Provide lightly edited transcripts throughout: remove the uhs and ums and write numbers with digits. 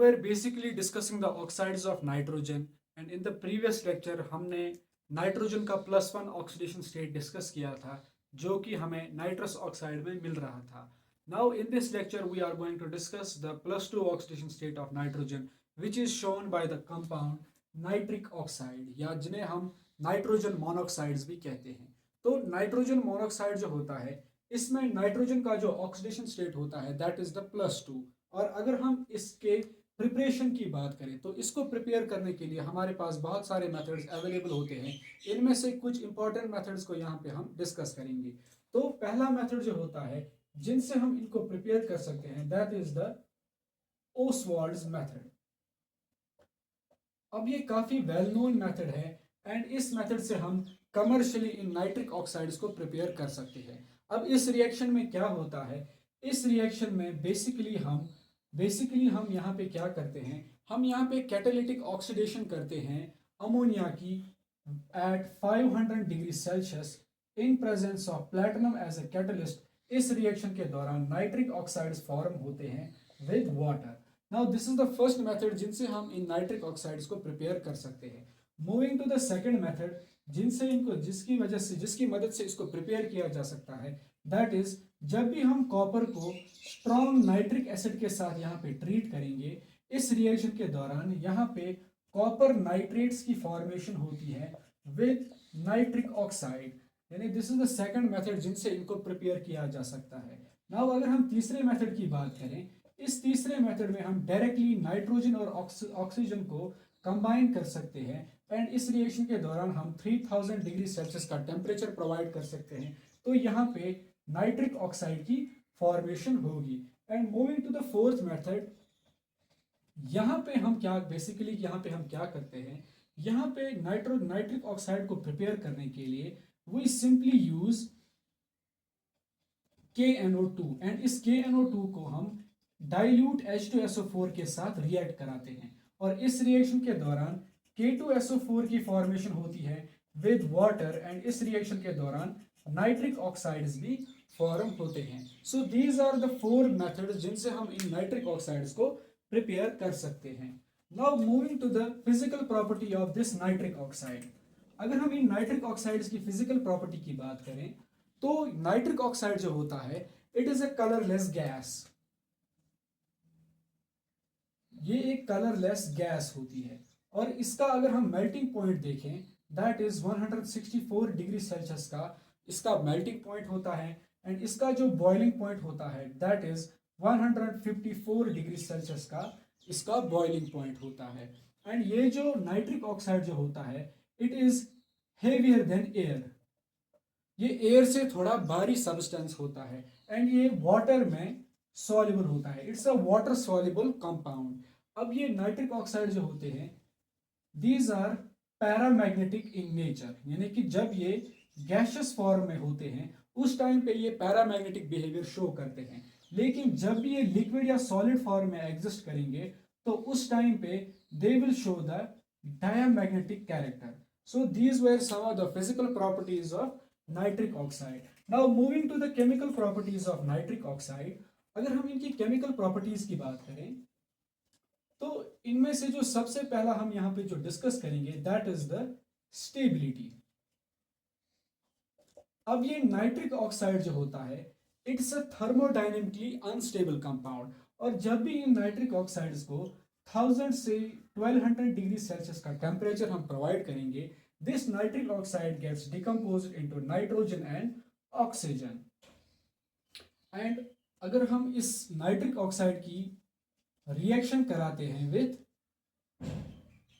were basically discussing the oxides of nitrogen, and in the previous lecture हमने nitrogen का +1 oxidation state discuss किया था जो कि हमें नाइट्रस ऑक्साइड में मिल रहा था. Now in this lecture we are going to discuss the +2 oxidation state of nitrogen which is shown by the compound nitric oxide या जिन्हें हम नाइट्रोजन मोनोक्साइड्स भी कहते हैं. तो नाइट्रोजन मोनोक्साइड जो होता है इसमें नाइट्रोजन का जो ऑक्सीडेशन स्टेट होता है दैट इज द +2. और अगर हम इसके प्रिपरेशन की बात करें तो इसको प्रिपेयर करने के लिए हमारे पास बहुत सारे मेथड्स अवेलेबल होते हैं. इनमें से कुछ इंपॉर्टेंट मेथड्स को यहाँ पे हम डिस्कस करेंगे. तो पहला मेथड जो होता है जिनसे हम इनको प्रिपेयर कर सकते हैं दैट इज द ओसवाल्ड्स मेथड. अब ये काफ़ी वेल नोन मेथड है एंड इस मेथड से हम कमर्शियली इन नाइट्रिक ऑक्साइड्स को प्रिपेयर कर सकते हैं. अब इस रिएक्शन में क्या होता है, इस रिएक्शन में बेसिकली हम यहाँ पे क्या करते हैं, हम यहाँ पे कैटालिटिक ऑक्सीडेशन करते हैं अमोनिया की at 500 degree Celsius in presence of platinum as a catalyst. इस रिएक्शन के दौरान नाइट्रिक ऑक्साइड्स फॉर्म होते हैं with water. Now this is the first method जिनसे हम इन नाइट्रिक ऑक्साइड्स को प्रिपेयर कर सकते हैं. Moving to the second method जिसकी मदद से इसको प्रिपेयर किया जा सकता है दैट इज जब भी हम कॉपर को स्ट्रॉन्ग नाइट्रिक एसिड के साथ यहाँ पे ट्रीट करेंगे इस रिएक्शन के दौरान यहाँ पे कॉपर नाइट्रेट्स की फॉर्मेशन होती है विद नाइट्रिक ऑक्साइड. यानी this is the second method जिनसे इनको प्रिपेयर किया जा सकता है. नाउ अगर हम तीसरे मेथड की बात करें, इस तीसरे मेथड में हम डायरेक्टली नाइट्रोजन और ऑक्सीजन को कंबाइन कर सकते हैं एंड इस रिएक्शन के दौरान हम 3000 डिग्री सेल्सियस का टेम्परेचर प्रोवाइड कर सकते हैं. तो यहाँ पे नाइट्रिक ऑक्साइड की फॉर्मेशन होगी. And moving to the fourth method, यहाँ पे हम क्या करते हैं, यहाँ पे नाइट्रिक ऑक्साइड को प्रिपेयर करने के लिए we simply use KNO2 and इस KNO2 को हम डाइल्यूट H2SO4 के साथ रिएक्ट कराते हैं और इस रिएक्शन के दौरान K2SO4 की फॉर्मेशन होती है विद वाटर एंड इस रिएक्शन के दौरान नाइट्रिक ऑक्साइड्स भी फॉर्म होते हैं. So these are the 4 methods जिनसे हम इन नाइट्रिक ऑक्साइड्स को प्रिपेयर कर सकते हैं. Now moving to the physical property of this nitric oxide. अगर हम इन नाइट्रिक ऑक्साइड्स की फिजिकल प्रॉपर्टी की बात करें तो नाइट्रिक ऑक्साइड जो होता है it is a colourless gas. ये एक कलरलेस गैस होती है और इसका अगर हम मेल्टिंग पॉइंट देखें दैट इज 164 डिग्री सेल्सियस का इसका मेल्टिंग पॉइंट होता है एंड इसका जो बॉइलिंग पॉइंट होता है दैट इज 154 डिग्री सेल्सियस का इसका बॉइलिंग पॉइंट होता है. एंड ये जो नाइट्रिक ऑक्साइड जो होता है it is heavier than air. ये एयर से थोड़ा भारी सब्सटेंस होता है एंड ये वाटर में सॉल्युबल होता है. It's a water soluble compound. अब ये नाइट्रिक ऑक्साइड जो होते हैं these are paramagnetic in nature. यानी कि जब ये गैशियस फॉर्म में होते हैं उस टाइम पे ये पैरामैग्नेटिक बिहेवियर शो करते हैं, लेकिन जब भी ये लिक्विड या सॉलिड फॉर्म में एग्जिस्ट करेंगे तो उस टाइम पे they will show the diamagnetic character. So these were some of the physical properties of nitric oxide. Now moving to the chemical properties of nitric oxide. अगर हम इनकी chemical properties की बात करें तो इनमें से जो सबसे पहला हम यहाँ पे जो डिस्कस करेंगे दैट इज द स्टेबिलिटी. अब ये नाइट्रिक ऑक्साइड जो होता है it's a thermodynamically unstable compound और जब भी इन नाइट्रिक ऑक्साइड्स को 1000 से 1200 डिग्री सेल्सियस का टेम्परेचर हम प्रोवाइड करेंगे this nitric oxide gets decomposed into nitrogen and oxygen. And अगर हम इस नाइट्रिक ऑक्साइड की रिएक्शन कराते हैं विद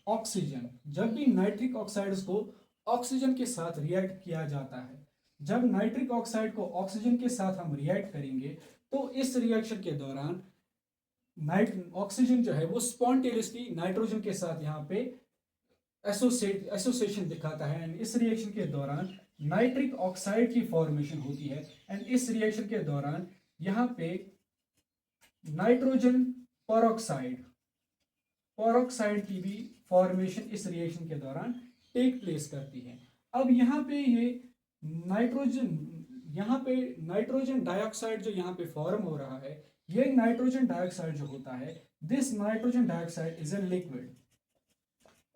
ऑक्सीजन, जब भी नाइट्रिक ऑक्साइड्स को ऑक्सीजन के साथ रिएक्ट किया जाता है, जब नाइट्रिक ऑक्साइड को ऑक्सीजन के साथ हम रिएक्ट करेंगे तो इस रिएक्शन के दौरान ऑक्सीजन जो है वो स्पॉन्टेनियसली नाइट्रोजन के साथ यहाँ पे एसोसिएशन दिखाता है एंड इस रिएक्शन के दौरान नाइट्रिक ऑक्साइड की फॉर्मेशन होती है एंड इस रिएक्शन के दौरान यहाँ पे नाइट्रोजन पेरोक्साइड की भी फॉर्मेशन इस रिएक्शन के दौरान टेक प्लेस करती है. अब यहाँ पे नाइट्रोजन डाइऑक्साइड जो यहाँ पे फॉर्म हो रहा है ये नाइट्रोजन डाइऑक्साइड जो होता है, this nitrogen dioxide is a liquid.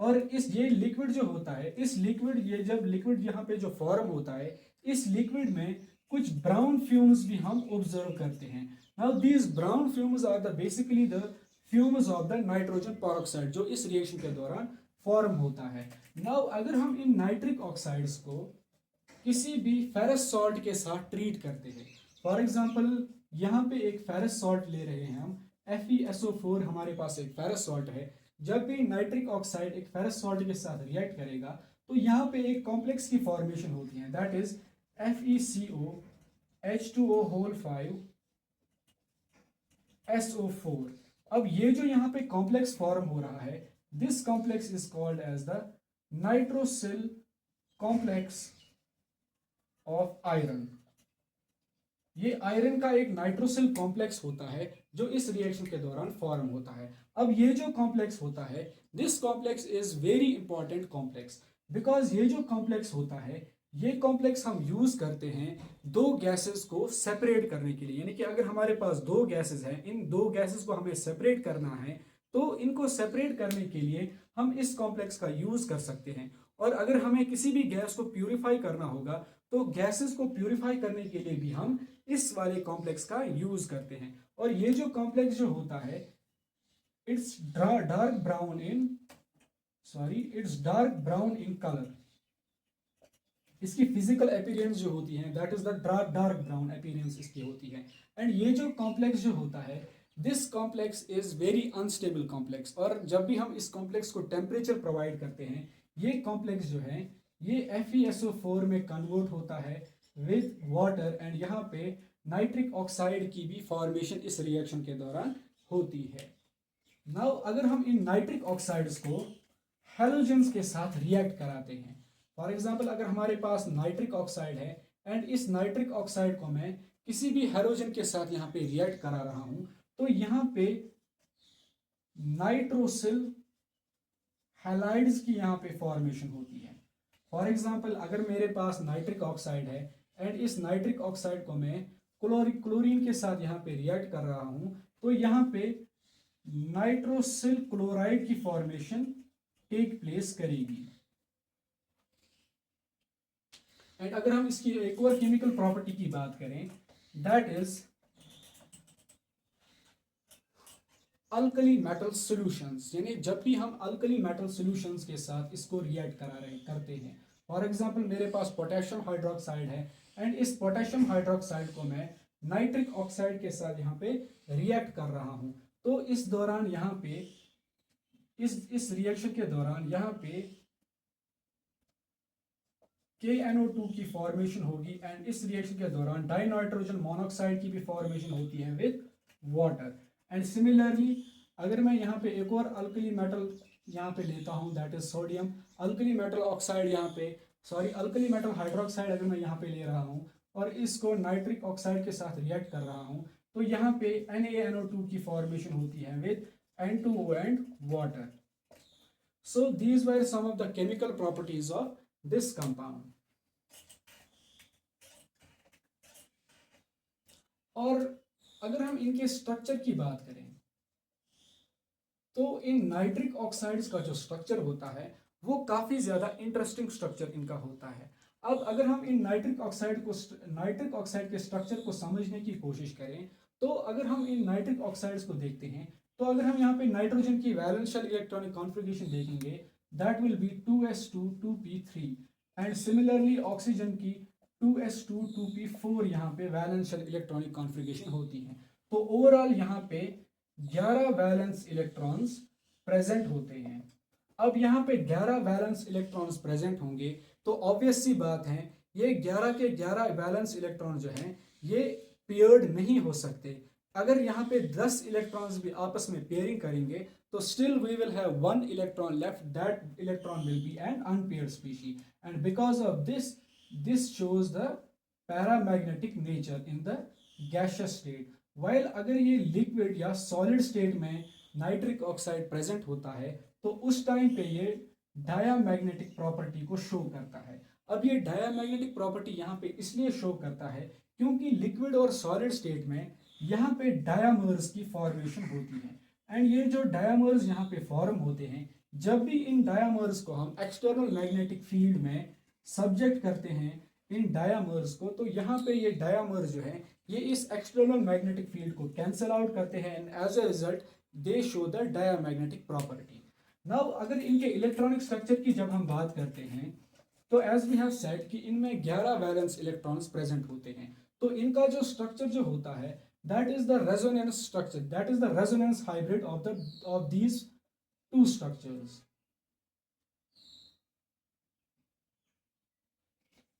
और इस ये लिक्विड जो होता है, इस लिक्विड ये जब लिक्विड यहाँ पे जो फॉर्म होता है, इस लिक्विड में कुछ ब्राउन फ्यूम्स भी हम ऑब्जर्व करते हैं। Now these brown fumes are the basically the fumes of the nitrogen peroxide जो इस रिएक्शन के दौरान फॉर्म होता है। नाउ अगर हम इन नाइट्रिक ऑक्साइड्स को किसी भी फेरस सॉल्ट के साथ ट्रीट करते हैं, फॉर एग्जांपल यहाँ पे एक फेरस सॉल्ट ले रहे हैं हम, FeSO4 हमारे पास एक फेरस सॉल्ट है। जब भी नाइट्रिक ऑक्साइड एक फेरस सॉल्ट के साथ रिएक्ट करेगा तो यहाँ पे एक कॉम्प्लेक्स की फॉर्मेशन होती है, दैट इज FeCO H2O5SO4। अब ये जो यहाँ पे कॉम्प्लेक्स फॉर्म हो रहा है, this complex is called as the nitrosyl complex of iron. ये आयरन का एक नाइट्रोसिल कॉम्प्लेक्स होता है जो इस रिएक्शन के दौरान फॉर्म होता है। अब ये जो कॉम्प्लेक्स होता है, this complex is very important complex, because ये जो कॉम्प्लेक्स होता है, ये कॉम्प्लेक्स हम यूज करते हैं दो गैसेस को सेपरेट करने के लिए। यानी कि अगर हमारे पास दो गैसेस हैं, इन दो गैसेस को हमें सेपरेट करना है, तो इनको सेपरेट करने के लिए हम इस कॉम्प्लेक्स का यूज कर सकते हैं। और अगर हमें किसी भी गैस को प्यूरिफाई करना होगा तो गैसेस को प्यूरिफाई करने के लिए भी हम इस वाले कॉम्प्लेक्स का यूज करते हैं। और ये जो कॉम्प्लेक्स जो होता है, it's dark brown in colour. इसकी फिजिकल अपीयरेंस जो होती है, that is the dark brown appearance इसकी होती है। एंड ये जो कॉम्प्लेक्स जो होता है, this complex is very unstable complex. और जब भी हम इस कॉम्प्लेक्स को टेम्परेचर प्रोवाइड करते हैं, ये कॉम्प्लेक्स जो है ये FeSO4 में कन्वर्ट होता है विद वाटर, एंड यहाँ पे नाइट्रिक ऑक्साइड की भी फॉर्मेशन इस रिएक्शन के दौरान होती है। नाउ अगर हम इन नाइट्रिक ऑक्साइड्स को हैलोजेंस के साथ रिएक्ट कराते हैं, फॉर एग्जांपल अगर हमारे पास नाइट्रिक ऑक्साइड है एंड इस नाइट्रिक ऑक्साइड को मैं किसी भी हैलोजन के साथ यहाँ पे रिएक्ट करा रहा हूं, तो यहाँ पे नाइट्रोसिल हैलाइड्स की यहाँ पे फॉर्मेशन होती है। फॉर एग्जांपल अगर मेरे पास नाइट्रिक ऑक्साइड है एंड इस नाइट्रिक ऑक्साइड को मैं क्लोरीन के साथ यहाँ पे रिएक्ट कर रहा हूं, तो यहाँ पे नाइट्रोसिल क्लोराइड की फॉर्मेशन टेक प्लेस करेगी। एंड अगर हम इसकी एक और केमिकल प्रॉपर्टी की बात करें, that is alkali metal solutions. यानी जब भी हम अल्कली मेटल सॉल्यूशंस के साथ इसको रिएक्ट करते हैं, फॉर एग्जांपल मेरे पास पोटेशियम हाइड्रोक्साइड है एंड इस पोटेशियम हाइड्रोक्साइड को मैं नाइट्रिक ऑक्साइड के साथ यहाँ पे रिएक्ट कर रहा हूँ, तो इस दौरान यहाँ पे इस रिएक्शन के दौरान यहाँ पे KNO2 की फॉर्मेशन होगी एंड इस रिएक्शन के दौरान डाइनाइट्रोजन मोनोऑक्साइड की भी फॉर्मेशन होती है विद वाटर। एंड सिमिलरली अगर मैं यहाँ पे एक और अल्कली मेटल यहाँ पे लेता हूँ, that is sodium alkali metal oxide, यहाँ पे अल्कली मेटल हाइड्रोक्साइड अगर मैं यहाँ पे ले रहा हूँ और इसको नाइट्रिक ऑक्साइड के साथ रिएक्ट कर रहा हूँ, तो यहाँ पे NaNO2 की फॉर्मेशन होती है with N2O and water. So these were some of the chemical properties of this compound. और अगर हम इनके स्ट्रक्चर की बात करें, तो इन नाइट्रिक ऑक्साइड्स का जो स्ट्रक्चर होता है वो काफ़ी ज़्यादा इंटरेस्टिंग स्ट्रक्चर इनका होता है। अब अगर हम इन नाइट्रिक ऑक्साइड के स्ट्रक्चर को समझने की कोशिश करें, तो अगर हम इन नाइट्रिक ऑक्साइड्स को देखते हैं, तो अगर हम यहाँ पे नाइट्रोजन की वैलेंस शेल इलेक्ट्रॉनिक कॉन्फ़िगरेशन देखेंगे, that will be 2s2 2p3 and similarly oxygen की 2s2 2p4 यहाँ पे वैलेंस शेल इलेक्ट्रॉनिक कॉन्फ़िगरेशन होती है। तो ओवरऑल यहाँ पे 11 वैलेंस इलेक्ट्रॉन्स प्रेजेंट होते हैं। अब यहाँ पे 11 वैलेंस इलेक्ट्रॉन्स प्रेजेंट होंगे, तो ऑब्वियस सी बात है ये 11 के 11 वैलेंस इलेक्ट्रॉन जो हैं ये पेयर्ड नहीं हो सकते। अगर यहाँ पे 10 इलेक्ट्रॉन्स भी आपस में पेयरिंग करेंगे, तो still we will have 1 electron left, that electron will be an unpaired species, and because of this shows the paramagnetic nature in the gaseous state। while अगर ये लिक्विड या सॉलिड स्टेट में nitric oxide present होता है, तो उस time पे ये डायामैग्नेटिक प्रॉपर्टी को शो करता है। अब ये डायामैग्नेटिक प्रॉपर्टी यहाँ पे इसलिए शो करता है क्योंकि लिक्विड और सॉलिड स्टेट में यहाँ पे डायामर्स की फॉर्मेशन होती है। एंड ये जो डायामर्स यहाँ पे फॉर्म होते हैं, जब भी इन डायामर्स को हम एक्सटर्नल मैग्नेटिक फील्ड में सब्जेक्ट करते हैं इन डायामर्स को, तो यहाँ पे ये डायामर्स जो है ये इस एक्सटर्नल मैग्नेटिक फील्ड को कैंसल आउट करते हैं and as a result they show the diamagnetic property. Now अगर इनके इलेक्ट्रॉनिक स्ट्रक्चर की जब हम बात करते हैं, तो एज वी हैव सेड कि इनमें 11 वैलेंस इलेक्ट्रॉन्स प्रेजेंट होते हैं। तो इनका जो स्ट्रक्चर जो होता है that is the resonance structure, that is the resonance hybrid of these two structures.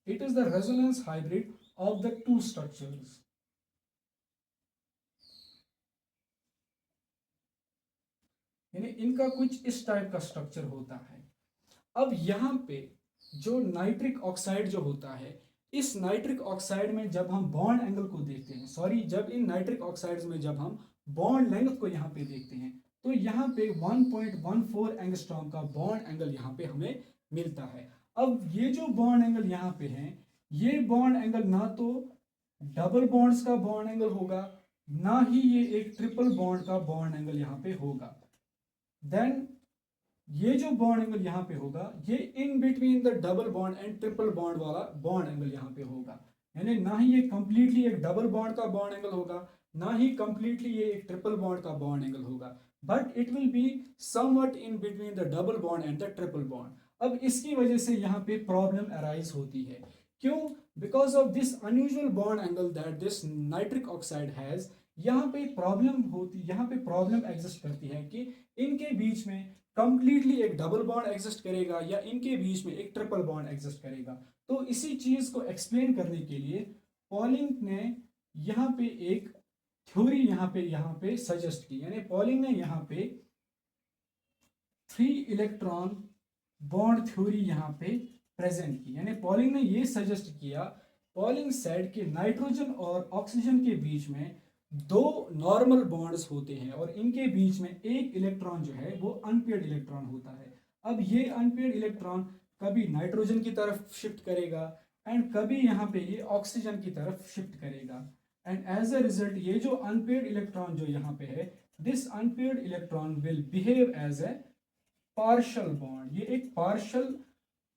It is the resonance hybrid of the two structures. यानी इनका कुछ इस टाइप का स्ट्रक्चर होता है। अब यहाँ पे जो नाइट्रिक ऑक्साइड जो होता है, इस नाइट्रिक ऑक्साइड में जब हम बॉन्ड एंगल को देखते हैं, सॉरी जब इन नाइट्रिक ऑक्साइड्स में जब हम बॉन्ड लेंथ को यहाँ पे देखते हैं, तो यहाँ पे 1.14 एंगस्ट्रॉम का बॉन्ड एंगल यहाँ पे हमें मिलता है। अब ये जो बॉन्ड एंगल यहाँ पे है, ये बॉन्ड एंगल ना तो डबल बॉन्ड्स का बॉन्ड एंगल होगा, ना ही ये एक ट्रिपल बॉन्ड का बॉन्ड एंगल यहाँ पे होगा। देन ये जो बॉन्ड एंगल यहाँ पे होगा, ये in between the double bond and triple bond वाला बॉन्ड एंगल यहाँ पे होगा। यानी ना ही ये कंप्लीटली एक डबल बॉन्ड का बॉन्ड एंगल होगा, ना ही कंप्लीटली ये एक ट्रिपल बॉन्ड का बॉन्ड एंगल होगा, but it will be somewhat in between the double bond and the triple bond. अब इसकी वजह से यहाँ पे प्रॉब्लम अराइज होती है। क्यों? Because of this unusual bond angle that this nitric oxide has. यहाँ पे प्रॉब्लम एग्जिस्ट करती है कि इनके बीच में कंप्लीटली एक डबल बॉन्ड एग्जिस्ट करेगा या इनके बीच में एक ट्रिपल बॉन्ड एग्जिस्ट करेगा। तो इसी चीज को एक्सप्लेन करने के लिए पॉलिंग ने यहाँ पे एक थ्योरी यहाँ पे सजेस्ट की। यानी पॉलिंग ने यहाँ पे 3 इलेक्ट्रॉन बॉन्ड थ्योरी यहाँ पे प्रेजेंट की। यानी पॉलिंग ने ये सजेस्ट किया, पॉलिंग सेड कि नाइट्रोजन और ऑक्सीजन के बीच में 2 नॉर्मल बॉन्ड्स होते हैं और इनके बीच में एक इलेक्ट्रॉन जो है वो अनपेयर्ड इलेक्ट्रॉन होता है। अब ये अनपेयर्ड इलेक्ट्रॉन कभी नाइट्रोजन की तरफ शिफ्ट करेगा एंड कभी यहाँ पे ये ऑक्सीजन की तरफ शिफ्ट करेगा। एंड एज अ रिजल्ट ये जो अनपेयर्ड इलेक्ट्रॉन जो यहाँ पे है, this unpaired electron will behave as a partial bond. ये एक पार्शियल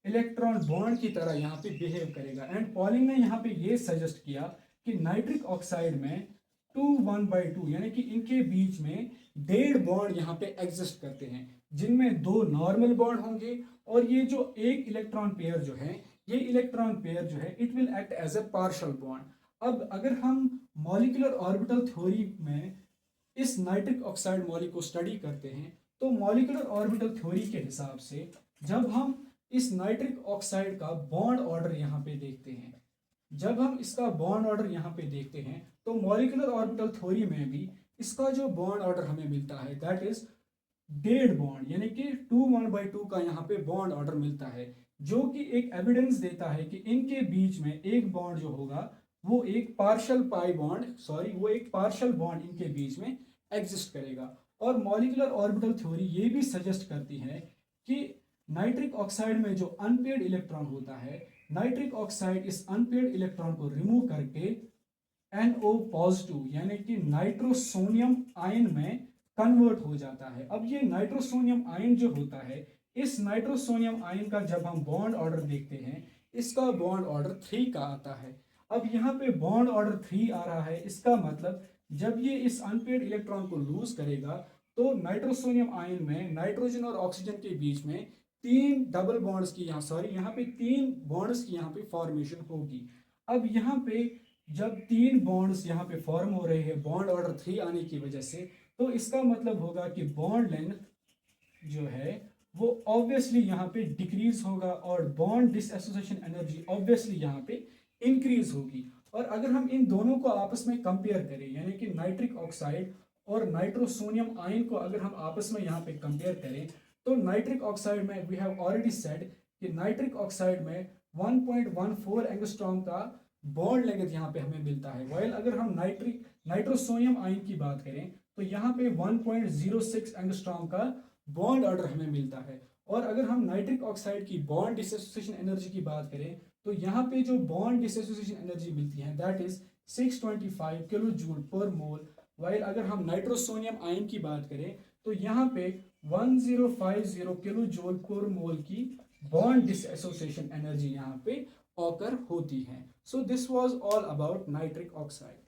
इलेक्ट्रॉन बॉन्ड की तरह यहाँ पे बिहेव करेगा। एंड पॉलिंग ने यहाँ पे ये सजेस्ट किया कि नाइट्रिक ऑक्साइड में 2 1/2 यानी कि इनके बीच में 1.5 बॉन्ड यहाँ पे एग्जिस्ट करते हैं, जिनमें 2 नॉर्मल बॉन्ड होंगे और ये जो एक इलेक्ट्रॉन पेयर जो है, ये इलेक्ट्रॉन पेयर जो है it will act as a partial bond. अब अगर हम मॉलिक्यूलर ऑर्बिटल थ्योरी में इस नाइट्रिक ऑक्साइड मॉलिक्यूल को स्टडी करते हैं, तो मॉलिक्यूलर ऑर्बिटल थ्योरी के हिसाब से जब हम इस नाइट्रिक ऑक्साइड का बॉन्ड ऑर्डर यहाँ पे देखते हैं, जब हम इसका बॉन्ड ऑर्डर यहाँ पे देखते हैं, तो मॉलिक्यूलर ऑर्बिटल थ्योरी में भी इसका जो बॉन्ड ऑर्डर हमें मिलता है दैट इज 1.5 बॉन्ड, यानी कि 2 1/2 का यहाँ पे बॉन्ड ऑर्डर मिलता है, जो कि एक एविडेंस देता है कि इनके बीच में एक बॉन्ड जो होगा वो एक पार्शियल बॉन्ड इनके बीच में एग्जिस्ट करेगा। और मॉलिक्यूलर ऑर्बिटल थ्योरी ये भी सजेस्ट करती है कि नाइट्रिक ऑक्साइड में जो अनपेयर्ड इलेक्ट्रॉन होता है, नाइट्रिक ऑक्साइड इस अनपेयर्ड इलेक्ट्रॉन को रिमूव करके NO पॉजिटिव यानी कि नाइट्रोसोनियम आयन में कन्वर्ट हो जाता है। अब ये नाइट्रोसोनियम आयन जो होता है, इस नाइट्रोसोनियम आयन का जब हम बॉन्ड ऑर्डर देखते हैं, इसका बॉन्ड ऑर्डर 3 का आता है। अब यहाँ पे बॉन्ड ऑर्डर 3 आ रहा है, इसका मतलब जब ये इस अनपेयर्ड इलेक्ट्रॉन को लूज करेगा तो नाइट्रोसोनियम आयन में नाइट्रोजन और ऑक्सीजन के बीच में 3 डबल बॉन्ड्स की यहाँ पे 3 बॉन्ड्स की यहाँ पे फॉर्मेशन होगी। अब यहाँ पे जब 3 बॉन्ड्स यहाँ पे फॉर्म हो रहे हैं बॉन्ड ऑर्डर 3 आने की वजह से, तो इसका मतलब होगा कि बॉन्ड लेंथ जो है वो ऑब्वियसली यहाँ पे डिक्रीज होगा और बॉन्ड डिसएसोसिएशन एनर्जी ऑब्वियसली यहाँ पे इंक्रीज होगी। और अगर हम इन दोनों को आपस में कंपेयर करें, यानी कि नाइट्रिक ऑक्साइड और नाइट्रोसोनियम आयन को अगर हम आपस में यहाँ पे कंपेयर करें, तो नाइट्रिक ऑक्साइड में वी हैव ऑलरेडी सेड कि नाइट्रिक ऑक्साइड में 1.14 एंगस्ट्रॉम का बॉन्ड लेंथ यहाँ पे हमें मिलता है। वाइल अगर हम नाइट्रोसोनियम आयन की बात करें तो यहाँ पे 1.06 एंगस्ट्रॉम का बॉन्ड ऑर्डर हमें मिलता है। और अगर हम नाइट्रिक ऑक्साइड की बॉन्ड डिसोसिएशन एनर्जी की बात करें तो यहाँ पे जो बॉन्ड डिसोसिएशन एनर्जी मिलती है दैट इज 625 किलो जूल पर मोल। वाइल अगर हम नाइट्रोसोनियम आयन की बात करें तो यहाँ पे 1050 किलो जूल पर मोल की बॉन्ड डिसोसिएशन एनर्जी यहाँ पे ऑकर होती है। So this was all about nitric oxide.